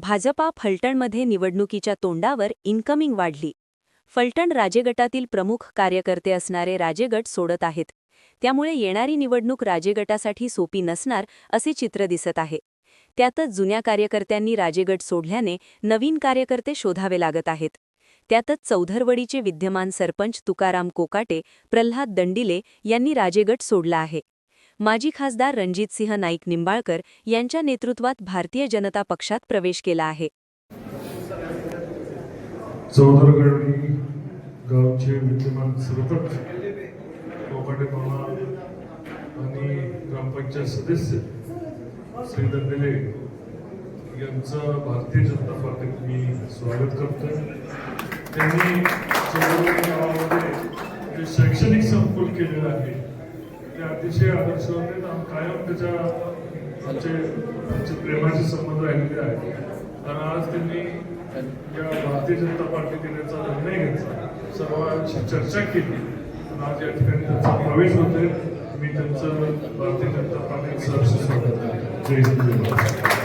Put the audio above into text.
भाजपा फलटणमध्ये निवडणुकीच्या तोंडावर इन्कमिंग वाढली. फलटण राजेगटातील प्रमुख कार्यकर्ते असणारे राजेगट सोडत आहेत. त्यामुळे येणारी निवडणूक राजेगटासाठी सोपी नसणार असे चित्र दिसत आहे. त्यातच जुन्या कार्यकर्त्यांनी राजेगट सोडल्याने नवीन कार्यकर्ते शोधावे लागत आहेत. त्यातच चौधरवडीचे विद्यमान सरपंच तुकाराम कोकाटे, प्रल्हाद दंडिले यांनी राजेगट सोडला आहे. माजी खासदार रणजितसिंह नाईक निंबाळकर यांच्या नेतृत्वात भारतीय जनता पक्षात प्रवेश केला आहे. चौधरगडी गावचे विद्यमान सरपंच कोकाटे मामा आणि ग्रामपंचायत सदस्य श्री दंडिले यांचं भारतीय जनता पार्टीत मी स्वागत करतोय. त्यांनी चौधरगडी गावामध्ये जे शैक्षणिक संकुल केलेलं आहे ते अतिशय आदर्श होते. कायम आमचे प्रेमाचे संबंध राहिलेले आहेत. कारण आज त्यांनी या भारतीय जनता पार्टीत येण्याचा निर्णय घेतला, सर्वांशी चर्चा केली. आज या ठिकाणी त्यांचा प्रवेश होतोय. मी त्यांचं भारतीय जनता पार्टीत सहर्ष स्वागत करतो. जय हिंद.